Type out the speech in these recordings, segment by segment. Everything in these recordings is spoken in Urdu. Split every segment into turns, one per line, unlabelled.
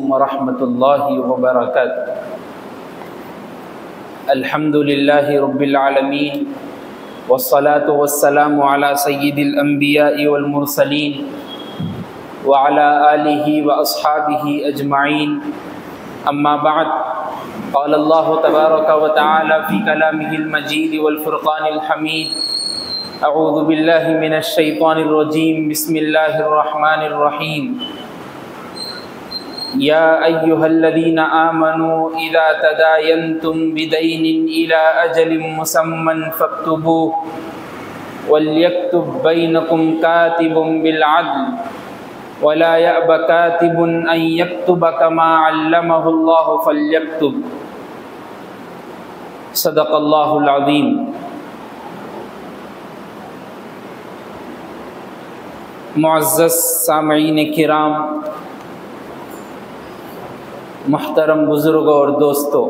ورحمۃ اللہ وبرکاتہ۔ الحمد للہ رب العالمین والصلاة والسلام علی سید الانبیاء والمرسلین وعلی آلہ واصحابہ اجمعین، اما بعد، قال اللہ تبارک وتعالی فی کلامہ المجید والفرقان الحمید، اعوذ باللہ من الشیطان الرجیم، بسم اللہ الرحمن الرحیم۔ یا ایہا الذین آمنوا اذا تداینتم بدین الی اجل مسمی فاکتبوہ ولیکتب بینکم کاتب بالعدل ولا یأب کاتب ان یکتب کما علمہ اللہ فلیکتب، صدق اللہ العظیم۔ معزز سامعین کرام، محترم بزرگوں اور دوستو،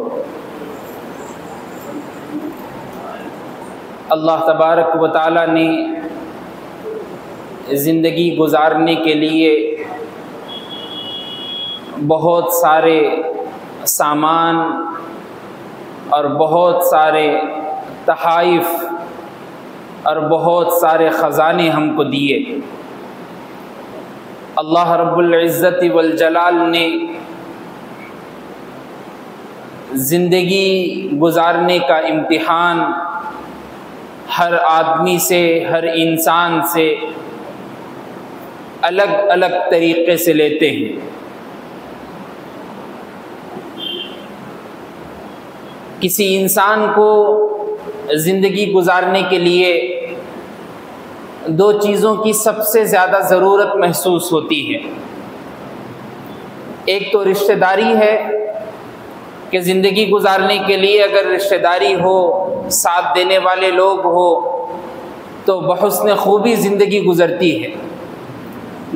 اللہ تبارک و تعالی نے زندگی گزارنے کے لیے بہت سارے سامان اور بہت سارے تحائف اور بہت سارے خزانے ہم کو دیے۔ اللہ رب العزت والجلال نے زندگی گزارنے کا امتحان ہر آدمی سے، ہر انسان سے الگ الگ طریقے سے لیتے ہیں۔ کسی انسان کو زندگی گزارنے کے لیے دو چیزوں کی سب سے زیادہ ضرورت محسوس ہوتی ہے۔ ایک تو رشتہ داری ہے کہ زندگی گزارنے کے لیے اگر رشتہ داری ہو، ساتھ دینے والے لوگ ہو تو بحسن خوبی زندگی گزرتی ہے۔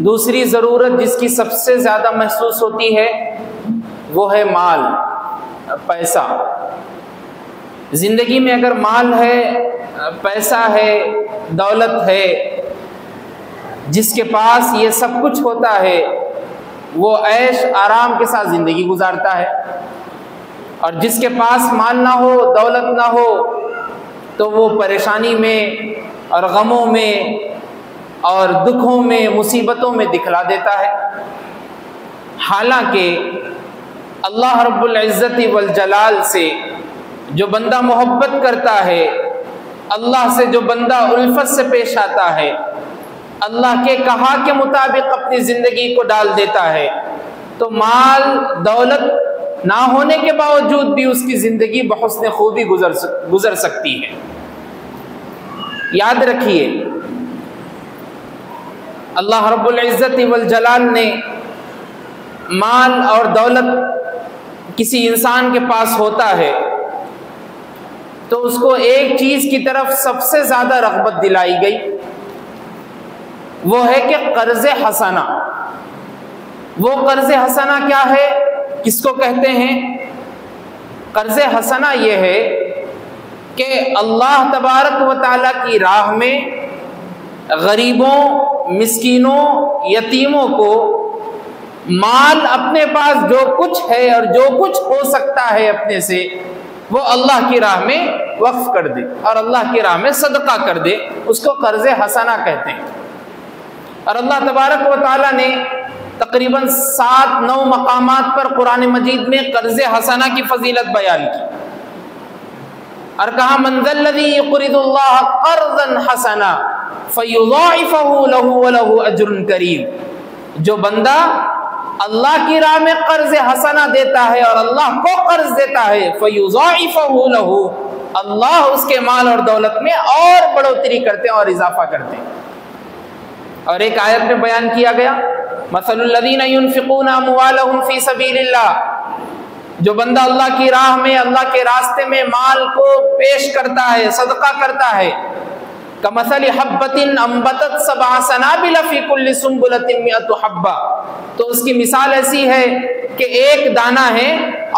دوسری ضرورت جس کی سب سے زیادہ محسوس ہوتی ہے وہ ہے مال، پیسہ۔ زندگی میں اگر مال ہے، پیسہ ہے، دولت ہے، جس کے پاس یہ سب کچھ ہوتا ہے وہ عیش آرام کے ساتھ زندگی گزارتا ہے، اور جس کے پاس مال نہ ہو، دولت نہ ہو تو وہ پریشانی میں اور غموں میں اور دکھوں میں، مصیبتوں میں دکھلا دیتا ہے۔ حالانکہ اللہ رب العزت والجلال سے جو بندہ محبت کرتا ہے، اللہ سے جو بندہ الفت سے پیش آتا ہے، اللہ کے کہا کے مطابق اپنی زندگی کو ڈال دیتا ہے، تو مال دولت نہ ہونے کے باوجود بھی اس کی زندگی بحسن خوبی گزر سکتی ہے۔ یاد رکھیے، اللہ رب العزت والجلال نے مال اور دولت کسی انسان کے پاس ہوتا ہے تو اس کو ایک چیز کی طرف سب سے زیادہ رغبت دلائی گئی، وہ ہے کہ قرض حسنہ۔ وہ قرض حسنہ کیا ہے، کس کو کہتے ہیں؟ قرض حسنہ یہ ہے کہ اللہ تبارک و تعالیٰ کی راہ میں غریبوں، مسکینوں، یتیموں کو مال اپنے پاس جو کچھ ہے اور جو کچھ ہو سکتا ہے اپنے سے وہ اللہ کی راہ میں وقف کر دے اور اللہ کی راہ میں صدقہ کر دے، اس کو قرض حسنہ کہتے ہیں۔ اور اللہ تبارک و تعالیٰ نے تقریباً 7-9 مقامات پر قرآن مجید میں قرض حسنہ کی فضیلت بیان کی، اور کہا من ذا الذی یقرض اللہ قرضا حسنا فیضاعفہ لہ ولہ اجر کریم۔ جو بندہ اللہ کی راہ میں قرض حسنہ دیتا ہے اور اللہ کو قرض دیتا ہے، فیضاعفہ لہ، اللہ اس کے مال اور دولت میں اور بڑھوتری کرتے ہیں اور اضافہ کرتے ہیں۔ اور ایک آیت میں بیان کیا گیا مثل الذین ينفقون اموالهم فی سبیل اللہ، جو بندہ اللہ کی راہ میں، اللہ کے راستے میں مال کو پیش کرتا ہے، صدقہ کرتا ہے، کمثل حبۃ انبتت 7 سنابل فی کل سنبلۃ 100 حبہ، تو اس کی مثال ایسی ہے کہ ایک دانہ ہے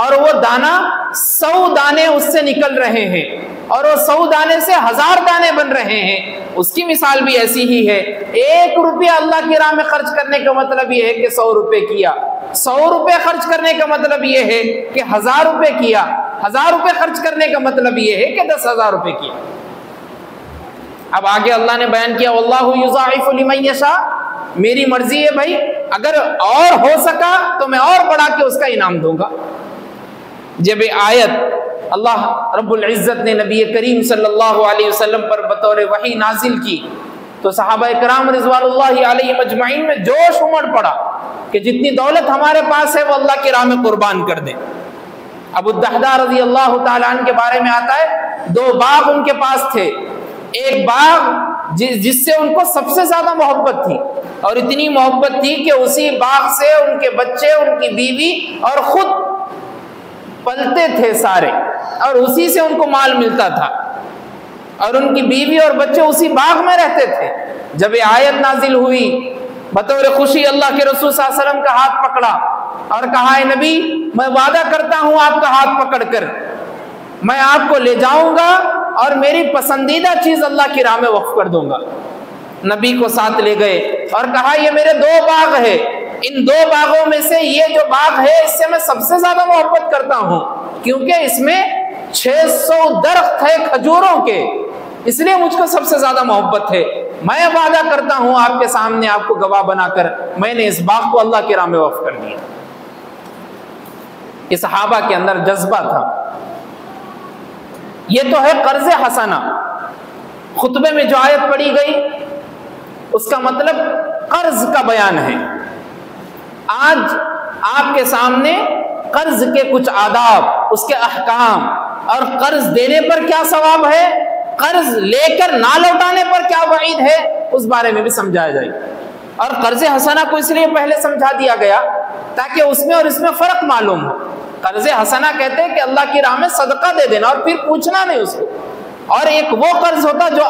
اور وہ دانہ 100 دانے اس سے نکل رہے ہیں، اور وہ 100 دانے سے 1000 دانے بن رہے ہیں، اس کی مثال بھی ایسی ہی ہے۔ 1 روپیہ اللہ کی راہ میں خرچ کرنے کا مطلب یہ ہے کہ 100 روپے کیا، 100 روپے خرچ کرنے کا مطلب یہ ہے کہ 1000 روپے کیا، 1000 روپے خرچ کرنے کا مطلب یہ ہے کہ 10,000 روپے کیا۔ اب آگے اللہ نے بیان کیا واللہ یضاعف لمن یشاء، میری مرضی ہے بھائی، اگر اور ہو سکا تو میں اور بڑھا کے اس کا انعام دوں گا۔ جب یہ آیت اللہ رب العزت نے نبی کریم صلی اللہ علیہ وسلم پر بطور وحی نازل کی تو صحابہ کرام رضوان اللہ علیہم اجمعین میں جوش امڑ پڑا کہ جتنی دولت ہمارے پاس ہے وہ اللہ کی راہ میں قربان کر دیں۔ ابو الدحداء رضی اللہ تعالیٰ عنہ کے بارے میں آتا ہے 2 باغ ان کے پاس تھے، ایک باغ جس سے ان کو سب سے زیادہ محبت تھی، اور اتنی محبت تھی کہ اسی باغ سے ان کے بچے، ان کی بیوی اور خود پلتے تھے سارے، اور اسی سے ان کو مال ملتا تھا، اور ان کی بیوی اور بچے اسی باغ میں رہتے تھے۔ جب یہ آیت نازل ہوئی بطور خوشی اللہ کے رسول صلی اللہ علیہ وسلم کا ہاتھ پکڑا اور کہا اے نبی میں وعدہ کرتا ہوں آپ کا ہاتھ پکڑ کر میں آپ کو لے جاؤں گا اور میری پسندیدہ چیز اللہ کی راہ میں وقف کر دوں گا۔ نبی کو ساتھ لے گئے اور کہا یہ میرے 2 باغ ہے، ان 2 باغوں میں سے یہ جو باغ ہے اس سے میں سب سے زیادہ محبت کرتا ہوں، کیونکہ اس میں 600 درخت ہے کھجوروں کے، اس لیے مجھ کو سب سے زیادہ محبت ہے۔ میں وعدہ کرتا ہوں آپ کے سامنے آپ کو گواہ بنا کر میں نے اس باغ کو اللہ کی راہ میں وقف کر دیا۔ یہ صحابہ کے اندر جذبہ تھا۔ یہ تو ہے قرض حسنہ۔ خطبے میں جو آیت پڑھی گئی اس کا مطلب قرض کا بیان ہے۔ آج آپ کے سامنے قرض کے کچھ آداب، اس کے احکام، اور قرض دینے پر کیا ثواب ہے، قرض لے کر نہ لوٹانے پر کیا وعید ہے، اس بارے میں بھی سمجھایا جائے۔ اور قرض حسنہ کو اس لیے پہلے سمجھا دیا گیا تاکہ اس میں اور اس میں فرق معلوم ہو۔ قرض حسنہ کہتے ہیں کہ اللہ کی راہ میں صدقہ دے دینا اور پھر پوچھنا نہیں اس کو، اور ایک وہ قرض ہوتا جو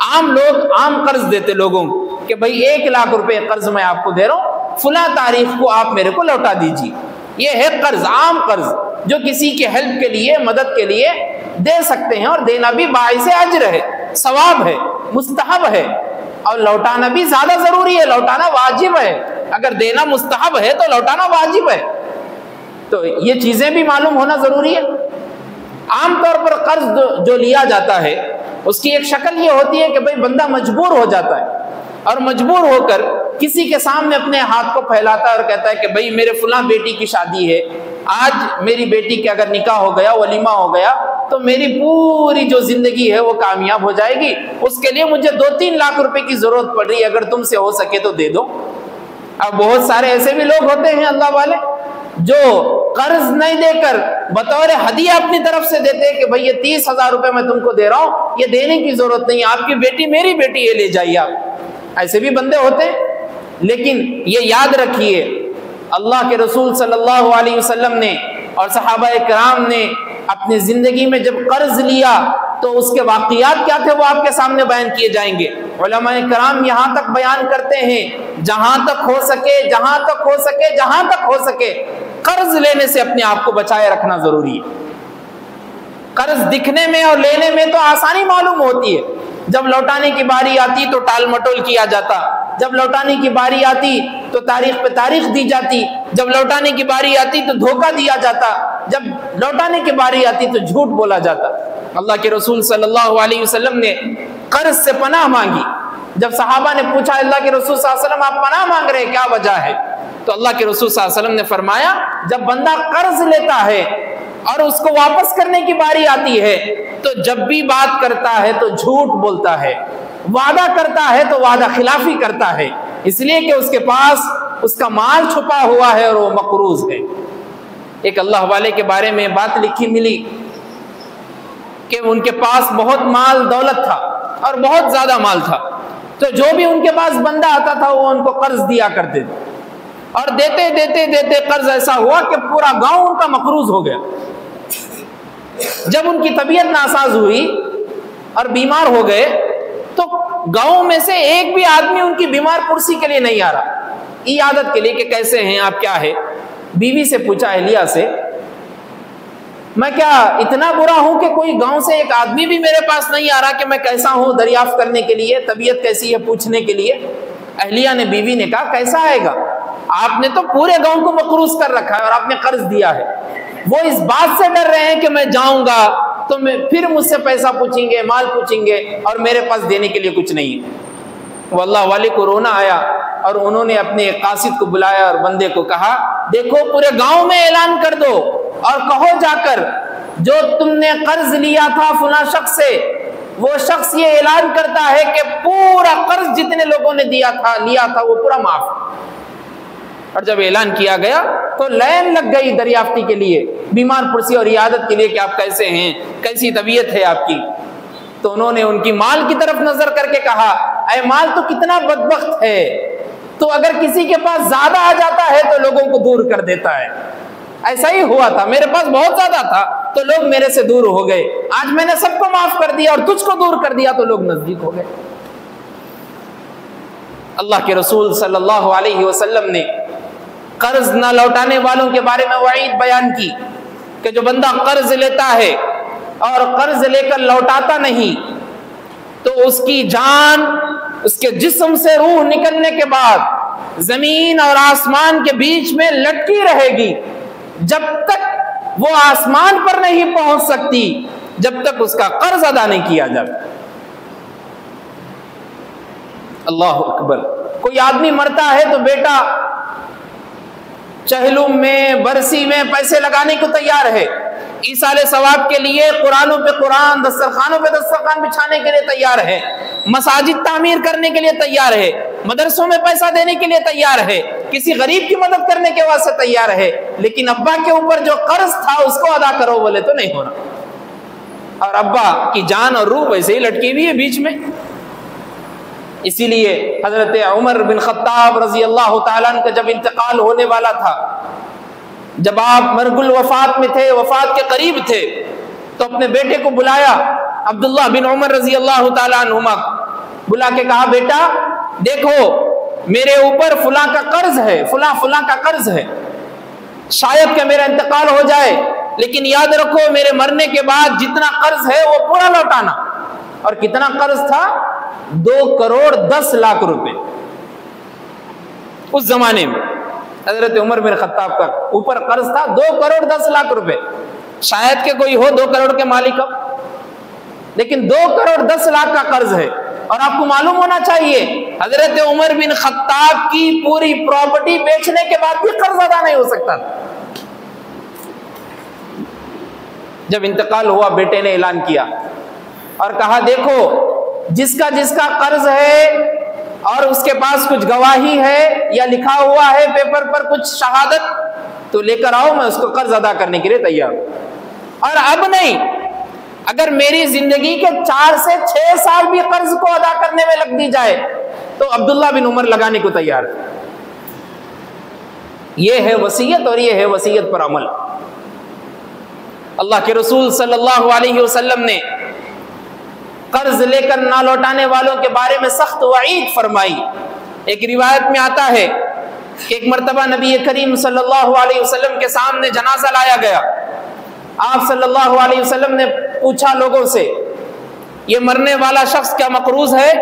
عام قرض دیتے لوگوں کو کہ بھئی 1 لاکھ روپے قرض میں آپ کو دے رہا ہوں، فلاں تاریخ کو آپ میرے کو لوٹا دیجیے۔ یہ ہے قرض، عام قرض جو کسی کے ہیلپ کے لیے، مدد کے لیے دے سکتے ہیں، اور دینا بھی باعث اجر ہے، ثواب ہے، مستحب ہے، اور لوٹانا بھی زیادہ ضروری ہے، لوٹانا واجب ہے۔ اگر دینا مستحب ہے تو لوٹانا واجب ہے، تو یہ چیزیں بھی معلوم ہونا ضروری ہے۔ عام طور پر قرض جو لیا جاتا ہے اس کی ایک شکل یہ ہوتی ہے کہ بھئی بندہ مجبور ہو جاتا ہے اور مجبور ہو کر کسی کے سامنے اپنے ہاتھ کو پھیلاتا ہے اور کہتا ہے کہ بھئی میرے فلاں بیٹی کی شادی ہے، آج میری بیٹی کے اگر نکاح ہو گیا، ولیمہ ہو گیا تو میری پوری جو زندگی ہے وہ کامیاب ہو جائے گی، اس کے لیے مجھے 2-3 لاکھ روپے کی ضرورت پڑ رہی ہے، اگر تم سے ہو سکے تو دے دو۔ اب بہت سارے ایسے بھی لوگ ہوتے ہیں اللہ والے جو قرض نہیں دے کر بطور ہدیہ اپنی طرف سے دیتے ہیں کہ بھئی یہ 30,000 روپے میں تم کو دے رہا ہوں، یہ دینے کی ضرورت نہیں، آپ کی بیٹی میری بیٹی، یہ لے جائیے آپ۔ ایسے بھی بندے ہوتے ہیں، لیکن یہ یاد رکھیے اللہ کے رسول صلی اللہ علیہ وسلم نے اور صحابہ کرام نے اپنی زندگی میں جب قرض لیا تو اس کے واقعات کیا تھے وہ آپ کے سامنے بیان کیے جائیں گے۔ علماء کرام یہاں تک بیان کرتے ہیں جہاں تک ہو سکے، جہاں تک ہو سکے، جہاں تک ہو سکے قرض لینے سے اپنے آپ کو بچائے رکھنا ضروری ہے۔ قرض دکھنے میں اور لینے میں تو آسانی معلوم ہوتی ہے، جب لوٹانے کی باری آتی تو ٹال مٹول کیا جاتا، جب لوٹانے کی باری آتی تو تاریخ پہ تاریخ دی جاتی، جب لوٹانے کی باری آتی تو دھوکہ دیا جاتا، جب لوٹانے کی باری آتی تو جھوٹ بولا جاتا۔ اللہ کے رسول صلی اللہ علیہ وسلم نے قرض سے پناہ مانگی۔ جب صحابہ نے پوچھا اللہ کے رسول صلی اللہ علیہ وسلم آپ پناہ مانگ رہے ہیں، کیا وجہ ہے؟ تو اللہ کے رسول صلی اللہ علیہ وسلم نے فرمایا جب بندہ قرض لیتا ہے اور اس کو واپس کرنے کی باری آتی ہے تو جب بھی بات کرتا ہے تو جھوٹ بولتا ہے، وعدہ کرتا ہے تو وعدہ خلافی کرتا ہے، اس لیے کہ اس کے پاس اس کا مال چھپا ہوا ہے اور وہ مقروض ہے۔ ایک اللہ والے کے بارے میں بات لکھی ملی کہ ان کے پاس بہت مال دولت تھا اور بہت زیادہ مال تھا، تو جو بھی ان کے پاس بندہ آتا تھا وہ ان کو قرض دیا کرتے تھے، اور دیتے دیتے دیتے قرض ایسا ہوا کہ پورا گاؤں ان کا مقروض ہو گیا۔ جب ان کی طبیعت ناساز ہوئی اور بیمار ہو گئے تو گاؤں میں سے ایک بھی آدمی ان کی بیمار پرسی کے لیے نہیں آ رہا، عیادت کے لیے کہ کیسے ہیں آپ، کیا ہے۔ بیوی سے پوچھا، اہلیہ سے، میں کیا اتنا برا ہوں کہ کوئی گاؤں سے ایک آدمی بھی میرے پاس نہیں آ رہا کہ میں کیسا ہوں دریافت کرنے کے لیے، طبیعت کیسی ہے پوچھنے کے لیے؟ اہلیہ نے، بیوی نے کہا کیسا آئے گا، آپ نے تو پورے گاؤں کو مقروض کر رکھا ہے اور آپ نے قرض دیا ہے۔ وہ اس بات سے ڈر رہے ہیں کہ میں جاؤں گا تو پھر مجھ سے پیسہ پوچھیں گے، مال پوچھیں گے، اور میرے پاس دینے کے لیے کچھ نہیں ہے۔ واللہ والے کو رونا آیا اور انہوں نے اپنے قاصد کو بلایا اور بندے کو کہا دیکھو پورے گاؤں میں اعلان کر دو اور کہو جا کر جو تم نے قرض لیا تھا فلاں شخص سے، وہ شخص یہ اعلان کرتا ہے کہ پورا قرض جتنے لوگوں نے لیا تھا وہ پورا معاف۔ اور جب اعلان کیا گیا تو لائن لگ گئی دریافتی کے لیے، بیمار پرسی اور عیادت کے لیے کہ آپ کیسے ہیں، کیسی طبیعت ہے آپ کی۔ تو انہوں نے ان کی مال کی طرف نظر کر کے کہا اے مال تو کتنا بدبخت ہے، تو اگر کسی کے پاس زیادہ آ جاتا ہے تو لوگوں کو دور کر دیتا ہے۔ ایسا ہی ہوا تھا، میرے پاس بہت زیادہ تھا تو لوگ میرے سے دور ہو گئے، آج میں نے سب کو معاف کر دیا اور تجھ کو دور کر دیا تو لوگ نزدیک ہو گئے۔ اللہ کے رسول صلی اللہ علیہ وسلم نے قرض نہ لوٹانے والوں کے بارے میں وعید بیان کی کہ جو بندہ قرض لیتا ہے اور قرض لے کر لوٹاتا نہیں تو اس کی جان اس کے جسم سے روح نکلنے کے بعد زمین اور آسمان کے بیچ میں لٹکی رہے گی، جب تک وہ آسمان پر نہیں پہنچ سکتی جب تک اس کا قرض ادا نہیں کیا جائے۔ اللہ اکبر۔ کوئی آدمی مرتا ہے تو بیٹا چہلم میں برسی میں پیسے لگانے کو تیار ہے، ایصال ثواب کے لیے قرآنوں پہ قرآن، دسترخوانوں پہ دسترخوان بچھانے کے لیے تیار ہے، مساجد تعمیر کرنے کے لیے تیار ہے، مدرسوں میں پیسہ دینے کے لیے تیار ہے، کسی غریب کی مدد کرنے کے واسطے تیار ہے، لیکن ابا کے اوپر جو قرض تھا اس کو ادا کرو بولے تو نہیں ہونا، اور ابا کی جان اور روح ویسے ہی لٹکی ہوئی ہے بیچ میں۔ اسی لیے حضرت عمر بن خطاب رضی اللہ تعالیٰ عنہ کا جب انتقال ہونے والا تھا، جب آپ مرگ الوفات میں تھے، وفات کے قریب تھے، تو اپنے بیٹے کو بلایا، عبداللہ بن عمر رضی اللہ تعالیٰ عنہما، بلا کے کہا بیٹا دیکھو میرے اوپر فلاں کا قرض ہے، فلاں کا قرض ہے، شاید کہ میرا انتقال ہو جائے لیکن یاد رکھو میرے مرنے کے بعد جتنا قرض ہے وہ پورا لوٹانا۔ اور کتنا قرض تھا؟ 2,10,00,000 روپے اس زمانے میں حضرت عمر بن خطاب کا اوپر قرض تھا 2,10,00,000 روپے۔ شاید کہ کوئی ہو 2 کروڑ کے مالک ہو، لیکن 2,10,00,000 کا قرض ہے۔ اور آپ کو معلوم ہونا چاہیے حضرت عمر بن خطاب کی پوری پراپرٹی بیچنے کے بعد بھی قرض ادا نہیں ہو سکتا۔ جب انتقال ہوا بیٹے نے اعلان کیا اور کہا دیکھو جس کا قرض ہے اور اس کے پاس کچھ گواہی ہے یا لکھا ہوا ہے پیپر پر کچھ شہادت تو لے کر آؤ، میں اس کو قرض ادا کرنے کے لیے تیار ہوں۔ اور اب نہیں، اگر میری زندگی کے 4 سے 6 سال بھی قرض کو ادا کرنے میں لگ دی جائے تو عبداللہ بن عمر لگانے کو تیار ہے۔ یہ ہے وصیت اور یہ ہے وصیت پر عمل۔ اللہ کے رسول صلی اللہ علیہ وسلم نے قرض لے کر نہ لوٹانے والوں کے بارے میں سخت وعید فرمائی۔ ایک روایت میں آتا ہے کہ ایک مرتبہ نبی کریم صلی اللہ علیہ وسلم کے سامنے جنازہ لایا گیا۔ آپ صلی اللہ علیہ وسلم نے پوچھا لوگوں سے یہ مرنے والا شخص کیا مقروض ہے؟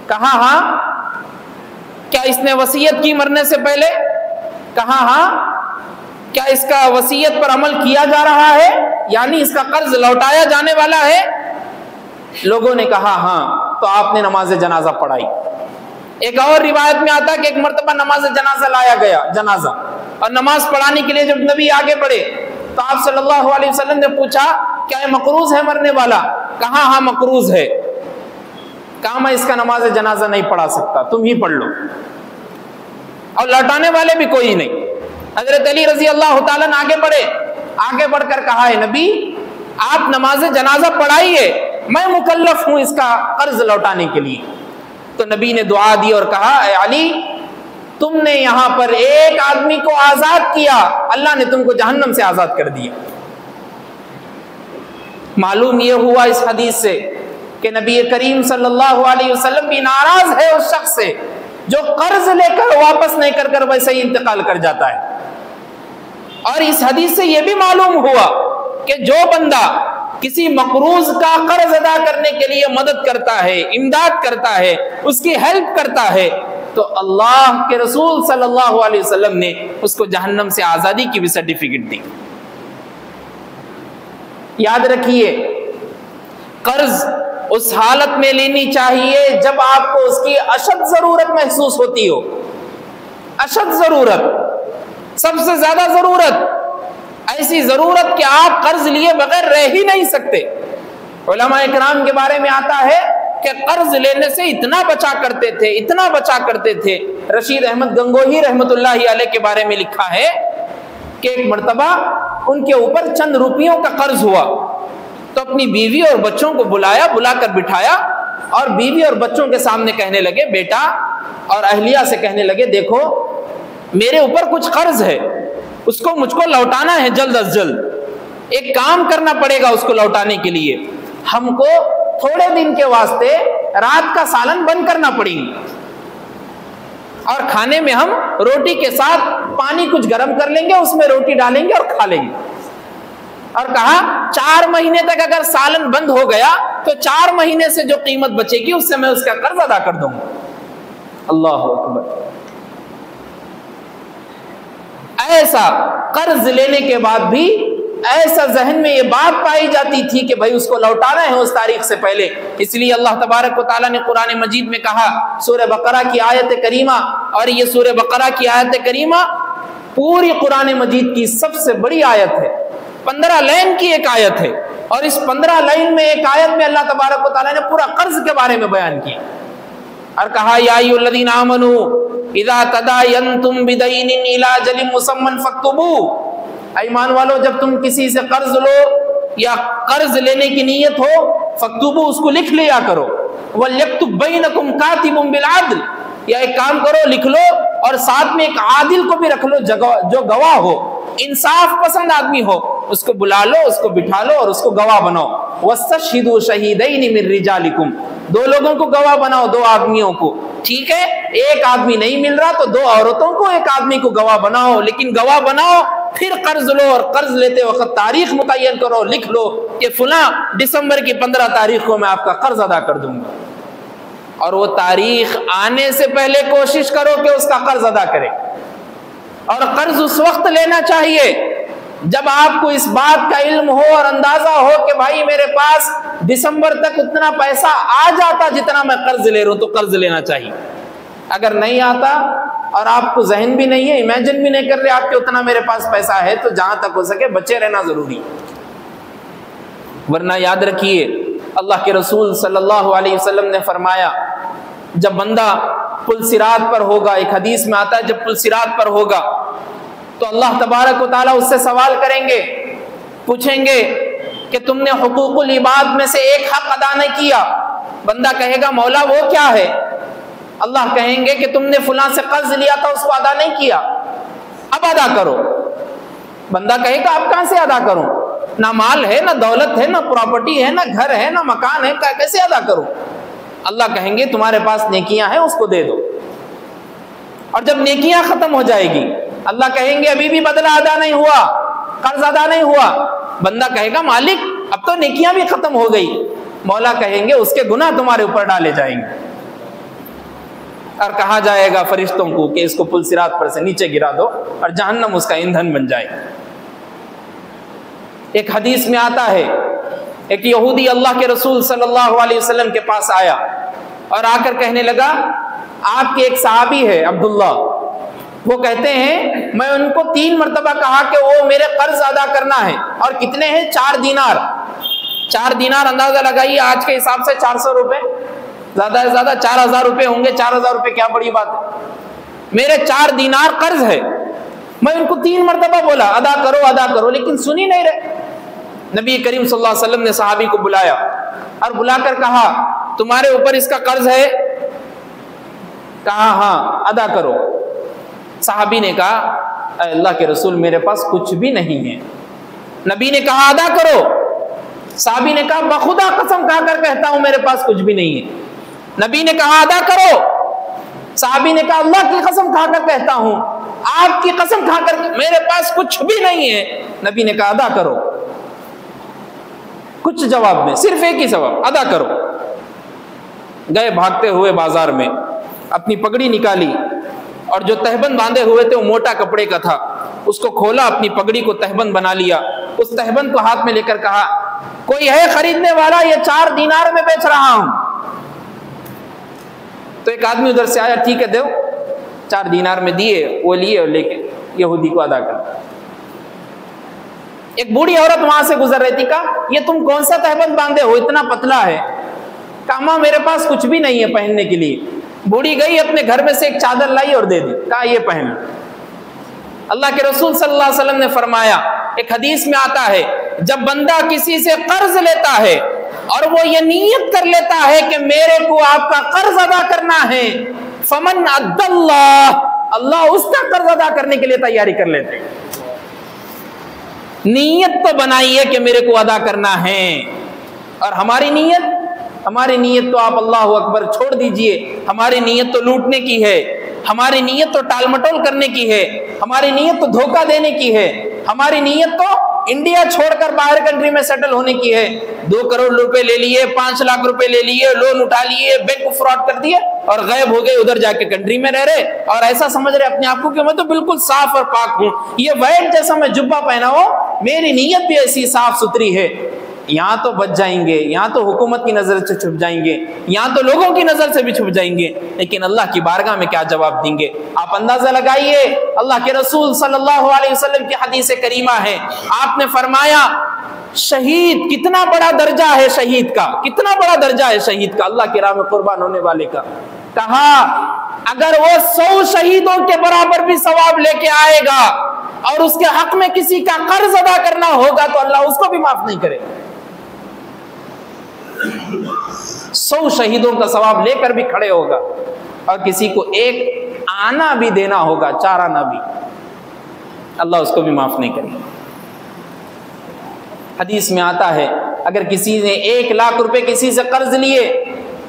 کہا ہاں۔ کیا اس نے وصیت کی مرنے سے پہلے؟ کہا ہاں۔ کیا اس کا وصیت پر عمل کیا جا رہا ہے، یعنی اس کا قرض لوٹایا جانے والا ہے؟ لوگوں نے کہا ہاں۔ تو آپ نے نماز جنازہ پڑھائی۔ ایک اور روایت میں آتا ہے کہ ایک مرتبہ نماز جنازہ لایا گیا، جنازہ، اور نماز پڑھانے کے لیے جب نبی آگے بڑھے تو آپ صلی اللہ علیہ وسلم نے پوچھا کیا یہ مقروض ہے مرنے والا؟ کہا ہاں مقروض ہے۔ کہا میں اس کا نماز جنازہ نہیں پڑھا سکتا، تم ہی پڑھ لو، اور لوٹانے والے بھی کوئی نہیں۔ حضرت علی رضی اللہ تعالیٰ آگے بڑھے، آگے بڑھ کر کہا ہے نبی آپ نماز جنازہ پڑھائیے، میں مکلف ہوں اس کا قرض لوٹانے کے لیے۔ تو نبی نے دعا دی اور کہا اے علی تم نے یہاں پر ایک آدمی کو آزاد کیا، اللہ نے تم کو جہنم سے آزاد کر دیا۔ معلوم یہ ہوا اس حدیث سے کہ نبی کریم صلی اللہ علیہ وسلم بھی ناراض ہے اس شخص سے جو قرض لے کر واپس نہیں کر ویسے ہی انتقال کر جاتا ہے۔ اور اس حدیث سے یہ بھی معلوم ہوا کہ جو بندہ کسی مقروض کا قرض ادا کرنے کے لیے مدد کرتا ہے، امداد کرتا ہے، اس کی ہیلپ کرتا ہے، تو اللہ کے رسول صلی اللہ علیہ وسلم نے اس کو جہنم سے آزادی کی بھی سرٹیفکیٹ دی۔ یاد رکھیے، قرض اس حالت میں لینی چاہیے جب آپ کو اس کی اشد ضرورت محسوس ہوتی ہو۔ اشد ضرورت، سب سے زیادہ ضرورت، ایسی ضرورت کہ آپ قرض لیے بغیر رہ ہی نہیں سکتے۔ علماء اکرام کے بارے میں آتا ہے کہ قرض لینے سے اتنا بچا کرتے تھے، اتنا بچا کرتے تھے۔ رشید احمد گنگوہی رحمت اللہ علیہ کے بارے میں لکھا ہے کہ ایک مرتبہ ان کے اوپر چند روپیوں کا قرض ہوا، تو اپنی بیوی اور بچوں کو بلایا، بلا کر بٹھایا، اور بیوی اور بچوں کے سامنے کہنے لگے، بیٹا، اور اہلیہ سے کہنے لگے، دیکھو میرے اوپر کچھ قرض ہے، اس کو مجھ کو لوٹانا ہے جلد از جلد، ایک کام کرنا پڑے گا اس کو لوٹانے کے لیے، ہم کو تھوڑے دن کے واسطے رات کا سالن بند کرنا پڑے گی، اور کھانے میں ہم روٹی کے ساتھ پانی کچھ گرم کر لیں گے، اس میں روٹی ڈالیں گے اور کھا لیں گے۔ اور کہا 4 مہینے تک اگر سالن بند ہو گیا تو 4 مہینے سے جو قیمت بچے گی اس سے میں اس کا قرض ادا کر دوں گا۔ اللہ اکبر! ایسا قرض لینے کے بعد بھی ایسا ذہن میں یہ بات پائی جاتی تھی کہ بھائی اس کو لوٹانا ہے اس تاریخ سے پہلے۔ اس لیے اللہ تبارک و تعالیٰ نے قرآن مجید میں کہا، سورہ بقرہ کی آیت کریمہ، اور یہ سورہ بقرہ کی آیت کریمہ پوری قرآن مجید کی سب سے بڑی آیت ہے، 15 لائن کی ایک آیت ہے، اور اس 15 لائن میں ایک آیت میں اللہ تبارک و تعالیٰ نے پورا قرض کے بارے میں بیان کیا، اور کہا یا ایھا الذین آمنوا اذا تداینتم بدین الی اجل مسمى فاکتبوہ، ایمان والو جب تم کسی سے قرض لو یا قرض لینے کی نیت ہو، فاکتبوہ، اس کو لکھ لیا کرو، ولیکتب بینکم کاتب بالعدل، یا ایک کام کرو لکھ لو اور ساتھ میں ایک عادل کو بھی رکھ لو جو گواہ ہو، انصاف پسند آدمی ہو، اس کو بلا لو، اس کو بٹھا لو اور اس کو گواہ بناؤ۔ وَاسْتَشْهِدُوا شَهِيدَيْنِ مِن رِجَالِكُمْ، 2 لوگوں کو گواہ بناؤ، 2 آدمیوں کو، ٹھیک ہے؟ ایک آدمی نہیں مل رہا تو 2 عورتوں کو، ایک آدمی کو گواہ بناؤ، لیکن گواہ بناؤ پھر قرض لو، اور قرض لیتے وقت تاریخ متعین کرو، لکھ لو کہ فلاں دسمبر کی 15 تاریخ کو میں آپ کا قرض ادا کر دوں گا، اور وہ تاریخ آنے سے پہلے کوشش کرو کہ اس کا قرض ادا کرے۔ اور قرض اس وقت لینا چاہیے جب آپ کو اس بات کا علم ہو اور اندازہ ہو کہ بھائی میرے پاس دسمبر تک اتنا پیسہ آ جاتا جتنا میں قرض لے رہا ہوں، تو قرض لینا چاہیے۔ اگر نہیں آتا اور آپ کو ذہن بھی نہیں ہے، امیجن بھی نہیں کر رہے آپ کے اتنا میرے پاس پیسہ ہے، تو جہاں تک ہو سکے بچے رہنا ضروری ہے۔ ورنہ یاد رکھیے، اللہ کے رسول صلی اللہ علیہ وسلم نے فرمایا، جب بندہ پل صراط پر ہوگا، ایک حدیث میں آتا ہے جب پل صراط پر ہوگا تو اللہ تبارک و تعالیٰ اس سے سوال کریں گے، پوچھیں گے کہ تم نے حقوق العباد میں سے ایک حق ادا نہیں کیا۔ بندہ کہے گا مولا وہ کیا ہے؟ اللہ کہیں گے کہ تم نے فلاں سے قرض لیا تھا، اس کو ادا نہیں کیا، اب ادا کرو۔ بندہ کہے گا اب کہاں سے ادا کروں؟ نہ مال ہے، نہ دولت ہے، نہ پراپرٹی ہے، نہ گھر ہے، نہ مکان ہے، کیسے ادا کروں؟ اللہ کہیں گے تمہارے پاس نیکیاں ہیں، اس کو دے دو۔ اور جب نیکیاں ختم ہو جائے گی، اللہ کہیں گے ابھی بھی بدلہ ادا نہیں ہوا، قرض ادا نہیں ہوا۔ بندہ کہے گا مالک اب تو نیکیاں بھی ختم ہو گئی۔ مولا کہیں گے اس کے گناہ تمہارے اوپر ڈالے جائیں گے، اور کہا جائے گا فرشتوں کو کہ اس کو پل صراط پر سے نیچے گرا دو اور جہنم اس کا ایندھن بن جائے۔ ایک حدیث میں آتا ہے، ایک یہودی اللہ کے رسول صلی اللہ علیہ وسلم کے پاس آیا اور آ کر کہنے لگا، آپ کے ایک صحابی ہے عبداللہ، وہ کہتے ہیں میں ان کو 3 مرتبہ کہا کہ وہ میرے قرض ادا کرنا ہے، اور کتنے ہیں؟ 4 دینار۔ 4 دینار اندازہ لگائیے آج کے حساب سے 400 روپے، زیادہ سے زیادہ 4000 روپے ہوں گے۔ 4000 روپے کیا بڑی بات ہے؟ میرے 4 دینار قرض ہے۔ میں ان کو 3 مرتبہ بولا ادا کرو ادا کرو، لیکن سن ہی نہیں رہے۔ نبی کریم صلی اللہ علیہ وسلم نے صحابی کو بلایا اور بلا کر کہا تمہارے اوپر اس کا قرض ہے؟ کہا ہاں، ادا کرو۔ صحابی نے کہا اے اللہ کے رسول میرے پاس کچھ بھی نہیں ہے۔ نبی نے کہا ادا کرو۔ صحابی نے کہا بخدا قسم کھا کر کہتا ہوں میرے پاس کچھ بھی نہیں ہے۔ نبی نے کہا ادا کرو۔ صحابی نے کہا اللہ کی قسم کھا کر کہتا ہوں آپ کی قسم کھا کر میرے پاس کچھ بھی نہیں ہے. نبی نے کہا ادا کرو. کچھ جواب میں صرف ایک ہی جواب, ادا کرو. گئے بھاگتے ہوئے بازار میں, اپنی پگڑی نکالی اور جو تہبند باندھے ہوئے تھے وہ موٹا کپڑے کا تھا, اس کو کھولا, اپنی پگڑی کو تہبند بنا لیا. اس تہبند کو ہاتھ میں لے کر کہا کوئی ہے خریدنے والا, یہ 4 دینار میں بیچ رہا ہوں. تو ایک آدمی ادھر سے آیا, ٹھیک ہے دو. 4 دینار میں دیے, وہ لیے اور لے کے یہودی کو ادا کر. ایک بوڑھی عورت وہاں سے گزر رہی تھی, کہا یہ تم کون سا تہبند باندھے ہو, اتنا پتلا ہے. کہا ماں میرے پاس کچھ بھی نہیں ہے پہننے کے لیے. بوڑھی گئی اپنے گھر میں سے ایک چادر لائی اور دے دی, کہا یہ پہن. اللہ کے رسول صلی اللہ علیہ وسلم نے فرمایا, ایک حدیث میں آتا ہے جب بندہ کسی سے قرض لیتا ہے اور وہ یہ نیت کر لیتا ہے کہ میرے کو آپ کا قرض ادا کرنا ہے, فمن اد اللہ, اللہ اس کا قرض ادا کرنے کے لیے تیاری کر لیتے ہیں. نیت تو بنائیے کہ میرے کو ادا کرنا ہے. اور ہماری نیت تو آپ اللہ اکبر چھوڑ دیجئے. ہماری نیت تو لوٹنے کی ہے, ہماری نیت تو ٹال مٹول کرنے کی ہے, ہماری نیت تو دھوکہ دینے کی ہے, ہماری نیت تو انڈیا چھوڑ کر باہر کنٹری میں سیٹل ہونے کی ہے. 2 کروڑ روپے لے لیے, 5 لاکھ روپے لے لیے, لون اٹھا لیے, بینک کو فراڈ کر دیے اور غائب ہو گئے, ادھر جا کے کنٹری میں رہ رہے اور ایسا سمجھ رہے اپنے آپ کو کہ میں تو بالکل صاف اور پاک ہوں. یہ وائٹ جیسا میں جبہ پہنا ہو, میری نیت بھی ایسی صاف ستھری ہے. یہاں تو بچ جائیں گے, یہاں تو حکومت کی نظر سے چھپ جائیں گے, یہاں تو لوگوں کی نظر سے بھی چھپ جائیں گے, لیکن اللہ کی بارگاہ میں کیا جواب دیں گے؟ آپ اندازہ لگائیے. اللہ کے رسول صلی اللہ علیہ وسلم کی حدیث کریمہ ہے, آپ نے فرمایا شہید کتنا بڑا درجہ ہے, شہید کا کتنا بڑا درجہ ہے, شہید کا اللہ کی راہ میں قربان ہونے والے کا. کہا اگر وہ 100 شہیدوں کے برابر بھی ثواب لے کے آئے گا اور اس کے حق میں کسی کا قرض ادا کرنا ہوگا تو اللہ اس کو بھی معاف نہیں کرے. 100 شہیدوں کا ثواب لے کر بھی کھڑے ہوگا اور کسی کو ایک آنا بھی دینا ہوگا, 4 آنا بھی, اللہ اس کو بھی معاف نہیں کرے. حدیث میں آتا ہے اگر کسی نے 1 لاکھ روپے کسی سے قرض لیے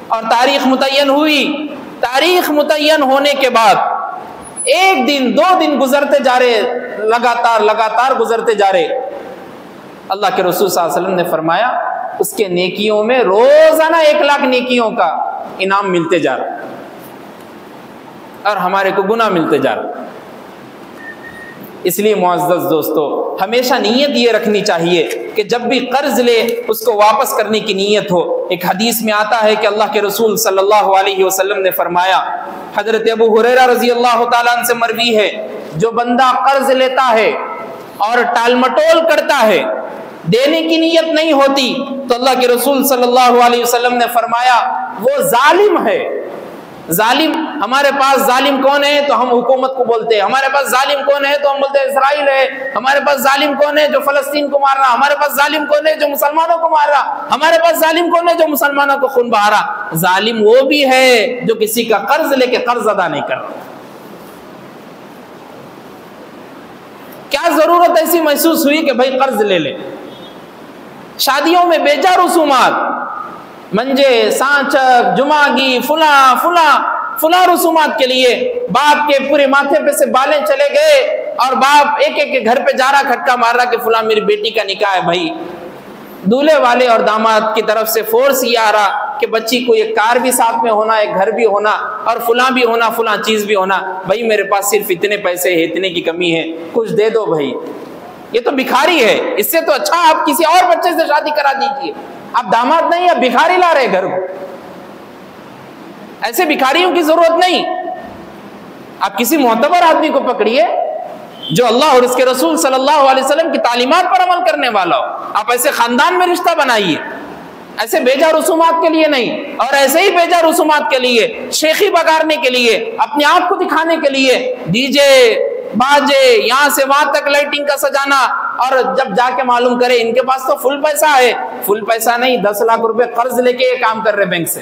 اور تاریخ متعین ہوئی, تاریخ متعین ہونے کے بعد 1 دن 2 دن گزرتے جا رہے, لگاتار گزرتے جا رہے, اللہ کے رسول صلی اللہ علیہ وسلم نے فرمایا اس کے نیکیوں میں روزانہ 1 لاکھ نیکیوں کا انعام ملتے جا رہا اور ہمارے کو گناہ ملتے جا رہا. اس لیے معزز دوستو, ہمیشہ نیت یہ رکھنی چاہیے کہ جب بھی قرض لے اس کو واپس کرنے کی نیت ہو. ایک حدیث میں آتا ہے کہ اللہ کے رسول صلی اللہ علیہ وسلم نے فرمایا, حضرت ابو ہریرہ رضی اللہ تعالیٰ عنہ سے مروی ہے, جو بندہ قرض لیتا ہے اور ٹال مٹول کرتا ہے, دینے کی نیت نہیں ہوتی, تو اللہ کے رسول صلی اللہ علیہ وسلم نے فرمایا وہ ظالم ہے. ظالم, ہمارے پاس ظالم کون ہے تو ہم حکومت کو بولتے ہیں, ہمارے پاس ظالم کون ہے تو ہم بولتے ہیں اسرائیل ہے, ہمارے پاس ظالم کون ہے جو فلسطین کو مار رہا, ہمارے پاس ظالم کون ہے جو مسلمانوں کو مار رہا, ہمارے پاس ظالم کون ہے جو مسلمانوں کو خون بہا رہا. ظالم وہ بھی ہے جو کسی کا قرض لے کے قرض ادا نہیں کر رہا. کیا ضرورت ایسی محسوس ہوئی کہ بھائی قرض لے لے؟ شادیوں میں بے جا رسومات, منجے, سانچک, جمعگی, فلاں رسومات کے لیے باپ کے پورے ماتھے پہ سے بالیں چلے گئے اور باپ ایک ایک کے گھر پہ جا رہا, کھٹکا مار رہا کہ فلاں میری بیٹی کا نکاح ہے. بھائی دولہے والے اور داماد کی طرف سے فورس یہ آ رہا کہ بچی کو ایک کار بھی ساتھ میں ہونا, ایک گھر بھی ہونا اور فلاں بھی ہونا, فلاں چیز بھی ہونا. بھائی میرے پاس صرف اتنے پیسے ہیں, اتنے کی کمی ہے, کچھ دے دو بھائی. یہ تو بھکاری ہے, اس سے تو اچھا آپ کسی اور بچے سے شادی کرا دیجیے. آپ داماد نہیں, آپ بھکاری لا رہے گھر کو. ایسے بھکاریوں کی ضرورت نہیں. آپ کسی معتبر آدمی کو پکڑیے جو اللہ اور اس کے رسول صلی اللہ علیہ وسلم کی تعلیمات پر عمل کرنے والا ہو. آپ ایسے خاندان میں رشتہ بنائیے, ایسے بیجا رسومات کے لیے نہیں. اور ایسے ہی بیجا رسومات کے لیے, شیخی بگارنے کے لیے, اپنے آپ کو دکھانے کے لیے ڈی جے باجے, یہاں سے وہاں تک لائٹنگ کا سجانا, اور جب جا کے معلوم کرے ان کے پاس تو فل پیسہ ہے. فل پیسہ نہیں, 10 لاکھ روپے قرض لے کے یہ کام کر رہے بینک سے.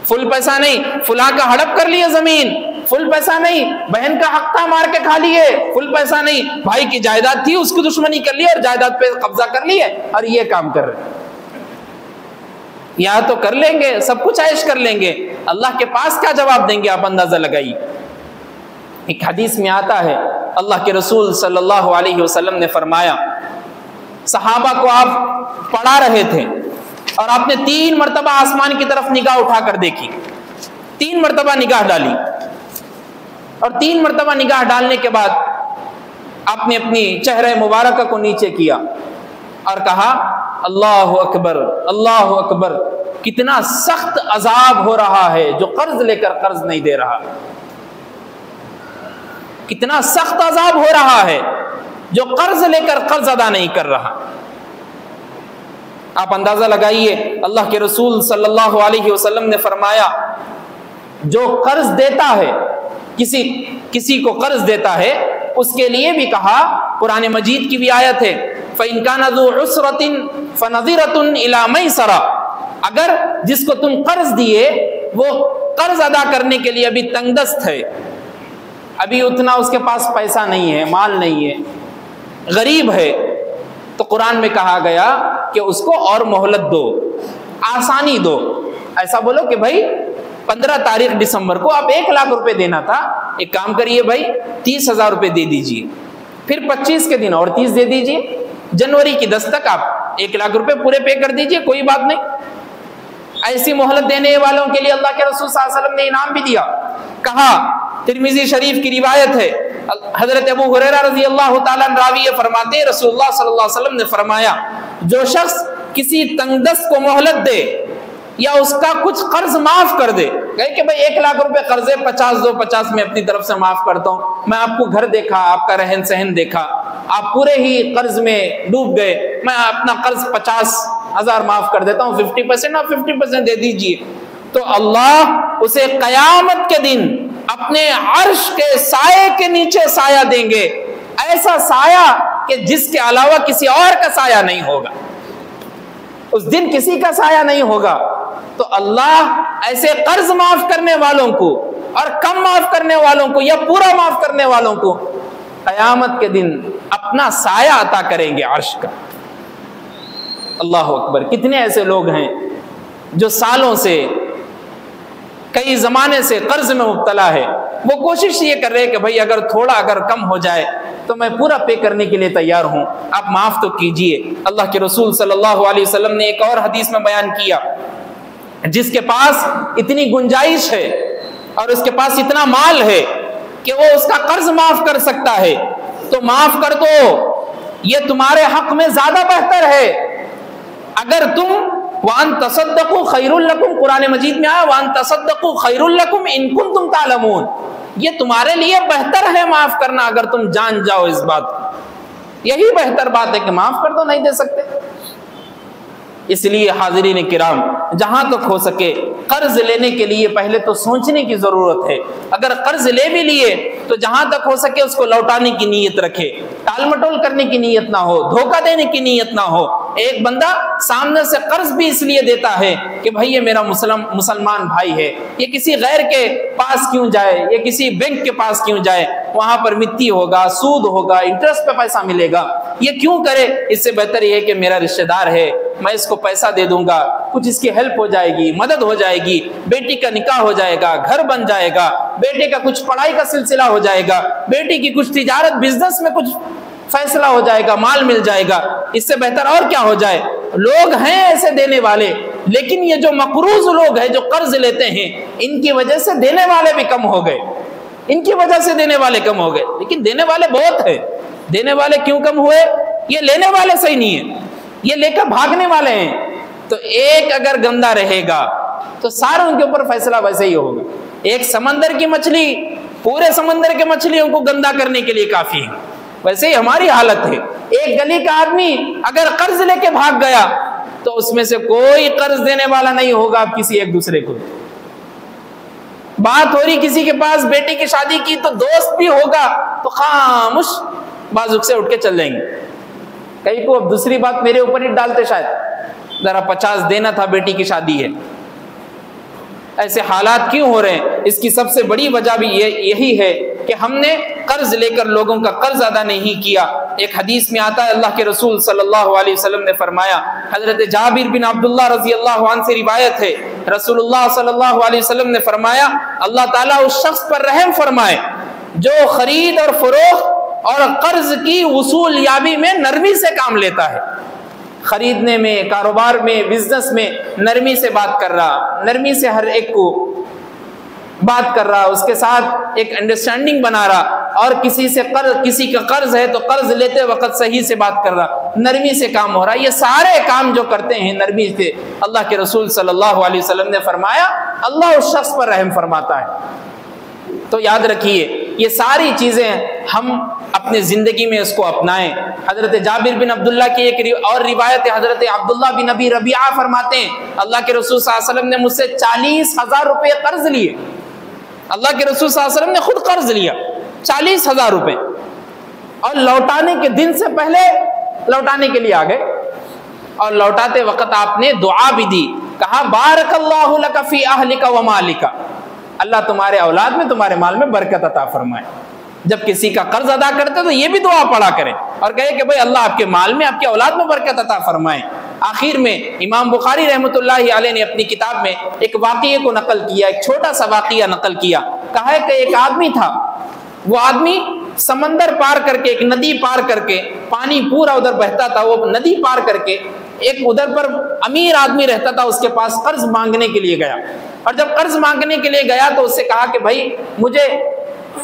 فل پیسہ نہیں, فلاں کا ہڑپ کر لیے زمین. فل پیسہ نہیں, بہن کا حق تھا مار کے کھا لیے. فل پیسہ نہیں, بھائی کی جائیداد تھی اس کی دشمنی کر لی اور جائیداد پہ قبضہ کر لیے اور یہ کام کر رہے. یہاں تو کر لیں گے, سب کچھ عیش کر لیں گے, اللہ کے پاس کیا جواب دیں گے آپ اندازہ لگائیے. ایک حدیث میں آتا ہے اللہ کے رسول صلی اللہ علیہ وسلم نے فرمایا، صحابہ کو آپ پڑھا رہے تھے اور آپ نے 3 مرتبہ آسمان کی طرف نگاہ اٹھا کر دیکھی، 3 مرتبہ نگاہ ڈالی، اور 3 مرتبہ نگاہ ڈالنے کے بعد آپ نے اپنی چہرہ مبارکہ کو نیچے کیا اور کہا اللہ اکبر اللہ اکبر، کتنا سخت عذاب ہو رہا ہے جو قرض لے کر قرض نہیں دے رہا، کتنا سخت عذاب ہو رہا ہے جو قرض لے کر قرض ادا نہیں کر رہا۔ آپ اندازہ لگائیے، اللہ کے رسول صلی اللہ علیہ وسلم نے فرمایا جو قرض دیتا ہے، کسی کو قرض دیتا ہے، اس کے لیے بھی کہا، قرآن مجید کی بھی آیت ہے فَإِن كَانَ ذُو عُسْرَةٍ فَنَظِرَةٌ إِلَىٰ مَيْسَرَةٍ، اگر جس کو تم قرض دیے وہ قرض ادا کرنے کے لیے ابھی تنگ دست ہے، ابھی اتنا اس کے پاس پیسہ نہیں ہے، مال نہیں ہے، غریب ہے، تو قرآن میں کہا گیا کہ اس کو اور مہلت دو، آسانی دو۔ ایسا بولو کہ بھائی 15 تاریخ دسمبر کو آپ 1 لاکھ روپے دینا تھا، ایک کام کریے بھائی 30,000 روپے دے دیجئے، پھر 25 کے دن اور 30 دے دیجئے، جنوری کی 10 تک آپ 1 لاکھ روپے پورے پے کر دیجئے، کوئی بات نہیں۔ ایسی مہلت دینے والوں کے لیے اللہ کے رسول صلی اللہ علیہ وسلم نے انعام بھی دیا۔ کہا، ترمذی شریف کی روایت ہے، حضرت ابو ہریرہ رضی اللہ تعالیٰ عنہ راوی فرماتے ہیں رسول اللہ صلی اللہ علیہ وسلم نے فرمایا جو شخص کسی تنگ دست کو مہلت دے یا اس کا کچھ قرض معاف کر دے، کہے کہ بھائی 1 لاکھ روپے قرض ہے، 50 دو، 50 میں اپنی طرف سے معاف کرتا ہوں، میں آپ کو گھر دیکھا، آپ کا رہن سہن دیکھا، آپ پورے ہی قرض میں ڈوب گئے، میں اپنا قرض 50,000 معاف کر دیتا ہوں، 50% آپ 50% دے دیجئے، تو اللہ اسے قیامت کے دن اپنے عرش کے سائے کے نیچے سایہ دیں گے، ایسا سایہ کہ جس کے علاوہ کسی اور کا سایہ نہیں ہوگا، اس دن کسی کا سایہ نہیں ہوگا۔ تو اللہ ایسے قرض معاف کرنے والوں کو اور کم معاف کرنے والوں کو یا پورا معاف کرنے والوں کو قیامت کے دن اپنا سایہ عطا کریں گے عرش کا۔ اللہ اکبر، کتنے ایسے لوگ ہیں جو سالوں سے، کئی زمانے سے قرض میں مبتلا ہے، وہ کوشش یہ کر رہے کہ بھائی اگر تھوڑا اگر کم ہو جائے تو میں پورا پے کرنے کے لیے تیار ہوں، آپ معاف تو کیجئے۔ اللہ کے رسول صلی اللہ علیہ وسلم نے ایک اور حدیث میں بیان کیا، جس کے پاس اتنی گنجائش ہے اور اس کے پاس اتنا مال ہے کہ وہ اس کا قرض معاف کر سکتا ہے تو معاف کر دو، یہ تمہارے حق میں زیادہ بہتر ہے۔ اگر تم وَأَن تَصَدَّقُوا خَيْرٌ لَكُمْ، قرآن مجید میں آیا وَأَن تَصَدَّقُوا خَيْرٌ لَكُمْ إِن كُنتُمْ تَعْلَمُونَ، یہ تمہارے لیے بہتر ہے معاف کرنا اگر تم جان جاؤ اس بات کو، یہی بہتر بات ہے کہ معاف کر دو، نہیں دے سکتے۔ اس لیے حاضرین کرام، جہاں تک ہو سکے قرض لینے کے لیے پہلے تو سوچنے کی ضرورت ہے، اگر قرض لے بھی لیے تو جہاں تک ہو سکے اس کو لوٹانے کی نیت رکھے، ٹال مٹول کرنے کی نیت نہ ہو، دھوکہ دینے کی نیت نہ ہو۔ ایک بندہ سامنے سے قرض بھی اس لیے دیتا ہے کہ بھائی یہ میرا مسلمان بھائی ہے، یہ کسی غیر کے پاس کیوں جائے، یہ کسی بینک کے پاس کیوں جائے، وہاں پر مٹی ہوگا، سود ہوگا، انٹرسٹ پہ پیسہ ملے گا، یہ کیوں کرے، اس سے بہتر یہ ہے کہ میرا رشتہ دار ہے، میں اس کو پیسہ دے دوں گا، کچھ اس کی ہیلپ ہو جائے گی، مدد ہو جائے گی، بیٹی کا نکاح ہو جائے گا، گھر بن جائے گا، بیٹے کا کچھ پڑھائی کا سلسلہ ہو جائے گا، بیٹی کی کچھ تجارت بزنس میں کچھ فیصلہ ہو جائے گا، مال مل جائے گا، اس سے بہتر اور کیا ہو جائے۔ لوگ ہیں ایسے دینے والے، لیکن یہ جو مقروض لوگ ہیں جو قرض لیتے ہیں، ان کی وجہ سے دینے والے بھی کم ہو گئے، ان کی وجہ سے دینے والے کم ہو گئے، لیکن دینے والے بہت ہیں۔ دینے والے کیوں کم ہوئے؟ یہ لینے والے صحیح نہیں ہیں، یہ لے کر بھاگنے والے ہیں۔ تو ایک اگر گندا رہے گا تو ساروں کے اوپر فیصلہ ویسے ہی ہوگا۔ ایک سمندر کی مچھلی پورے سمندر کے مچھلیوں کو گندا کرنے کے لیے کافی ہے، ویسے ہی ہماری حالت ہے۔ ایک گلی کا آدمی اگر قرض لے کے بھاگ گیا تو اس میں سے کوئی قرض دینے والا نہیں ہوگا اب کسی ایک دوسرے کو۔ بات ہو رہی کسی کے پاس بیٹی کی شادی کی تو دوست بھی ہوگا تو خاموش بازوک سے اٹھ کے چل جائیں گے، کہیں کو اب دوسری بات میرے اوپر ہی ڈالتے، شاید ذرا 50 دینا تھا، بیٹی کی شادی ہے۔ ایسے حالات کیوں ہو رہے ہیں؟ اس کی سب سے بڑی وجہ بھی یہی ہے کہ ہم نے قرض لے کر لوگوں کا قرض ادا نہیں کیا۔ ایک حدیث میں آتا ہے، اللہ کے رسول صلی اللہ علیہ وسلم نے فرمایا، حضرت جابر بن عبداللہ رضی اللہ عنہ سے روایت ہے، رسول اللہ صلی اللہ علیہ وسلم نے فرمایا، اللہ تعالیٰ اس شخص پر رحم فرمائے جو خرید اور فروخت اور قرض کی وصول یابی میں نرمی سے کام لیتا ہے، خریدنے میں، کاروبار میں، بزنس میں نرمی سے بات کر رہا، نرمی سے ہر ایک کو بات کر رہا، اس کے ساتھ ایک انڈرسٹینڈنگ بنا رہا، اور کسی کا قرض ہے تو قرض لیتے وقت صحیح سے بات کر رہا، نرمی سے کام ہو رہا۔ یہ سارے کام جو کرتے ہیں نرمی سے، اللہ کے رسول صلی اللہ علیہ وسلم نے فرمایا اللہ اس شخص پر رحم فرماتا ہے۔ تو یاد رکھیے یہ ساری چیزیں ہم اپنے زندگی میں اس کو اپنائیں۔ حضرت جابر بن عبداللہ کی ایک اور روایت ہے، حضرت عبداللہ بن ابی ربیعہ فرماتے ہیں اللہ کے رسول صلی اللہ علیہ وسلم نے مجھ سے 40,000 روپے قرض لیے، اللہ کے رسول صلی اللہ علیہ وسلم نے خود قرض لیا 40,000 روپے، اور لوٹانے کے دن سے پہلے لوٹانے کے لیے آ گئے، اور لوٹاتے وقت آپ نے دعا بھی دی، کہا بارک اللہ لک فی اہلک و مالک، اللہ تمہارے اولاد میں تمہارے مال میں برکت عطا فرمائے۔ جب کسی کا قرض ادا کرتے تو یہ بھی دعا پڑھا کریں اور کہے کہ بھئی اللہ آپ کے مال میں آپ کے اولاد میں برکت عطا فرمائے۔ آخر میں امام بخاری رحمۃ اللہ علیہ نے اپنی کتاب میں ایک واقعے کو نقل کیا، ایک چھوٹا سا واقعہ نقل کیا، کہا ہے کہ ایک آدمی تھا، وہ آدمی سمندر پار کر کے، ایک ندی پار کر کے، پانی پورا ادھر بہتا تھا، وہ ندی پار کر کے ایک ادھر پر امیر آدمی رہتا تھا، اس کے پاس قرض مانگنے کے لیے گیا، اور جب قرض مانگنے کے لیے گیا تو اس سے کہا کہ بھائی مجھے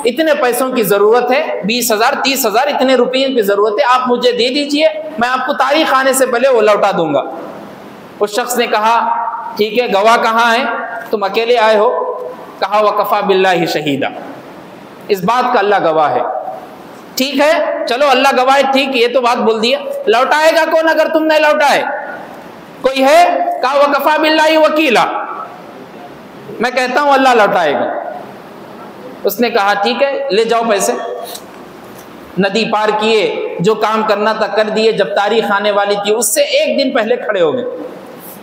اتنے پیسوں کی ضرورت ہے، 20,000 30,000 اتنے روپے کی ضرورت ہے، آپ مجھے دے دیجئے، میں آپ کو تاریخ آنے سے پہلے وہ لوٹا دوں گا۔ اس شخص نے کہا ٹھیک ہے، گواہ کہاں ہے، تم اکیلے آئے ہو؟ کہا وکفا باللہ شہیدا، اس بات کا اللہ گواہ ہے۔ ٹھیک ہے چلو اللہ گواہ ہے، ٹھیک یہ تو بات بول دیا، لوٹائے گا کون اگر تم نے لوٹائے؟ کوئی ہے؟ کہا وکفا باللہ وکیلا، میں کہتا ہوں اللہ لوٹائے گا۔ اس نے کہا ٹھیک ہے لے جاؤ پیسے، ندی پار کیے، جو کام کرنا تھا کر دیے، جب تاریخ آنے والی تھی اس سے ایک دن پہلے کھڑے ہو گئے،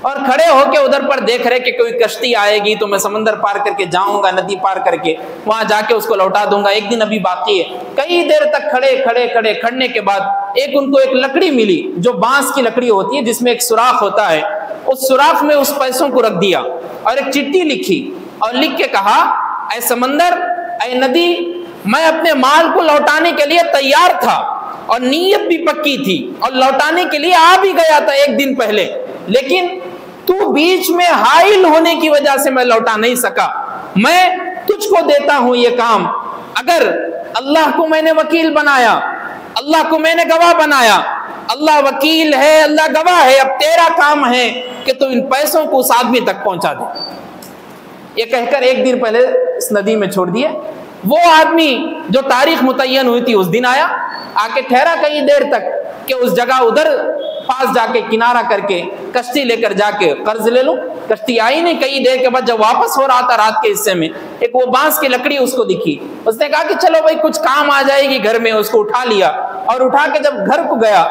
اور کھڑے ہو کے ادھر پر دیکھ رہے کہ کوئی کشتی آئے گی تو میں سمندر پار کر کے جاؤں گا، ندی پار کر کے وہاں جا کے اس کو لوٹا دوں گا، ایک دن ابھی باقی ہے۔ کئی دیر تک کھڑنے کے بعد ان کو ایک لکڑی ملی جو بانس کی لکڑی ہوتی ہے، جس میں ایک سوراخ ہوتا ہے، اس سوراخ میں اس پیسوں کو رکھ دیا اور ایک چٹھی لکھی، اور لکھ کے کہا اے سمندر، اے ندی، میں اپنے مال کو لوٹانے کے لیے تیار تھا اور نیت بھی پکی تھی اور لوٹانے کے لیے آ بھی گیا تھا ایک دن پہلے، لیکن تو بیچ میں حائل ہونے کی وجہ سے میں لوٹا نہیں سکا۔ میں تجھ کو دیتا ہوں یہ کام، اگر اللہ کو میں نے وکیل بنایا، اللہ کو میں نے گواہ بنایا، اللہ وکیل ہے، اللہ گواہ ہے، اب تیرا کام ہے کہ تو ان پیسوں کو اس آدمی تک پہنچا دے۔ یہ کہہ کر ایک دن پہلے اس ندی میں چھوڑ دیے۔ وہ آدمی جو تاریخ متعین ہوئی تھی اس دن آیا، آ کے ٹھہرا کئی دیر تک کہ اس جگہ ادھر پاس جا کے کنارہ کر کے کشتی لے کر جا کے قرض لے لوں۔ کشتی آئی نہیں، کئی دیر کے بعد جب واپس ہو رہا تھا رات کے حصے میں، ایک وہ بانس کی لکڑی اس کو دکھی، اس نے کہا کہ چلو بھائی کچھ کام آ جائے گی گھر میں، اس کو اٹھا لیا، اور اٹھا کے جب گھر کو گیا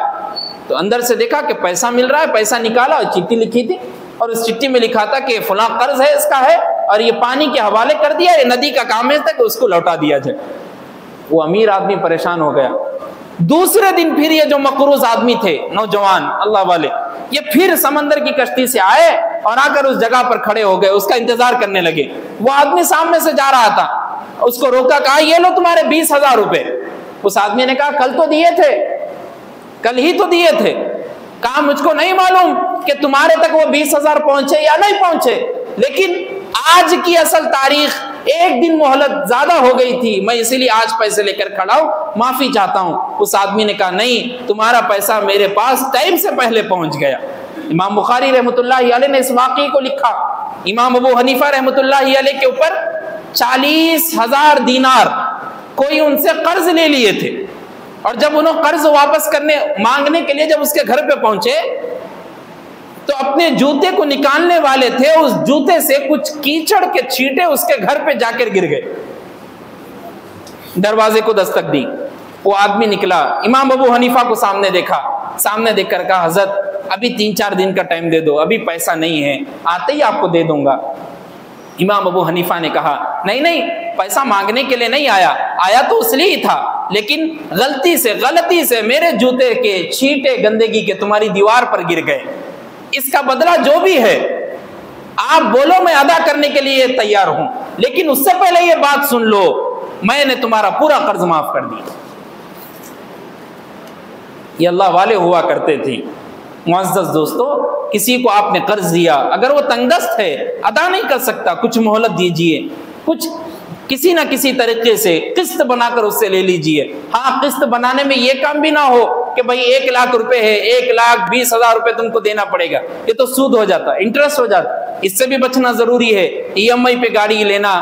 تو اندر سے دیکھا کہ پیسہ مل رہا ہے، پیسہ نکالا اور چٹھی لکھی تھی، اور اس چٹھی میں لکھا تھا کہ فلاں قرض ہے اس کا ہے، اور یہ پانی کے حوالے کر دیا، یہ ندی کا کام ہے کہ اس کو لوٹا دیا جائے۔ وہ امیر آدمی پریشان ہو گیا۔ دوسرے دن پھر یہ جو مقروض آدمی تھے، نوجوان اللہ والے، یہ پھر سمندر کی کشتی سے آئے اور آ کر اس جگہ پر کھڑے ہو گئے، اس کا انتظار کرنے لگے۔ وہ آدمی سامنے سے جا رہا تھا، اس کو روکا، کہا یہ لو تمہارے 20,000 روپے۔ اس آدمی نے کہا کل تو دیے تھے، کل ہی تو دیے تھے۔ کہا مجھ کو نہیں معلوم کہ تمہارے تک وہ 20,000 پہنچے یا نہیں پہنچے، لیکن آج کی اصل تاریخ ایک دن مہلت زیادہ ہو گئی تھی، میں اسی لیے آج پیسے لے کر کھڑا ہوں، معافی چاہتا ہوں۔ اس آدمی نے کہا نہیں، تمہارا پیسہ میرے پاس ٹائم سے پہلے پہنچ گیا۔ امام بخاری رحمۃ اللہ علیہ نے اس واقعے کو لکھا۔ امام ابو حنیفہ رحمۃ اللہ علیہ کے اوپر 40,000 دینار کوئی ان سے قرض لے لیے تھے، اور جب انہوں قرض واپس مانگنے کے لیے جب اس کے گھر پہ پہنچے تو اپنے جوتے کو نکالنے والے تھے، اس جوتے سے کچھ کیچڑ کے چھینٹے اس کے گھر پہ جا کر گر گئے۔ دروازے کو دستک دی، وہ آدمی نکلا، امام ابو حنیفہ کو سامنے دیکھا، سامنے دیکھ کر کہا حضرت ابھی 3-4 دن کا ٹائم دے دو، ابھی پیسہ نہیں ہے، آتے ہی آپ کو دے دوں گا۔ امام ابو حنیفہ نے کہا نہیں، پیسہ مانگنے کے لیے نہیں آیا تو اس لیے ہی تھا، لیکن غلطی سے میرے جوتے کے چھینٹے گندگی کے تمہاری دیوار پر گر گئے، اس کا بدلہ جو بھی ہے آپ بولو میں ادا کرنے کے لیے تیار ہوں، لیکن اس سے پہلے یہ بات سن لو میں نے تمہارا پورا قرض معاف کر دیا۔ یہ اللہ والے ہوا کرتے تھے۔ معزز دوستو، کسی کو آپ نے قرض دیا، اگر وہ تنگ دست ہے، ادا نہیں کر سکتا، کچھ مہلت دیجئے، کچھ کسی نہ کسی طریقے سے قسط بنا کر اس سے لے لیجئے۔ ہاں، قسط بنانے میں یہ کام بھی نہ ہو کہ بھائی 1,00,000 روپے ہے، 1,20,000 روپے تم کو دینا پڑے گا، یہ تو سود ہو جاتا، انٹرسٹ ہو جاتا، اس سے بھی بچنا ضروری ہے۔ EMI پہ گاڑی لینا،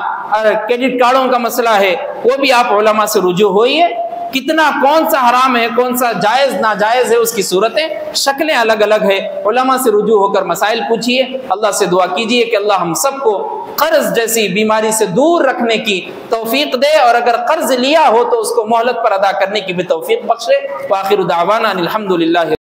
کریڈٹ کارڈوں کا مسئلہ ہے، وہ بھی آپ علماء سے رجوع ہوئیے۔ کتنا، کون سا حرام ہے، کون سا جائز ناجائز ہے، اس کی صورتیں، شکلیں الگ الگ ہے۔ علماء سے رجوع ہو کر مسائل پوچھیے، اللہ سے دعا کیجیے کہ اللہ ہم سب کو قرض جیسی بیماری سے دور رکھنے کی توفیق دے، اور اگر قرض لیا ہو تو اس کو مہلت پر ادا کرنے کی بھی توفیق بخشے۔ وآخر دعوانا الحمدللہ۔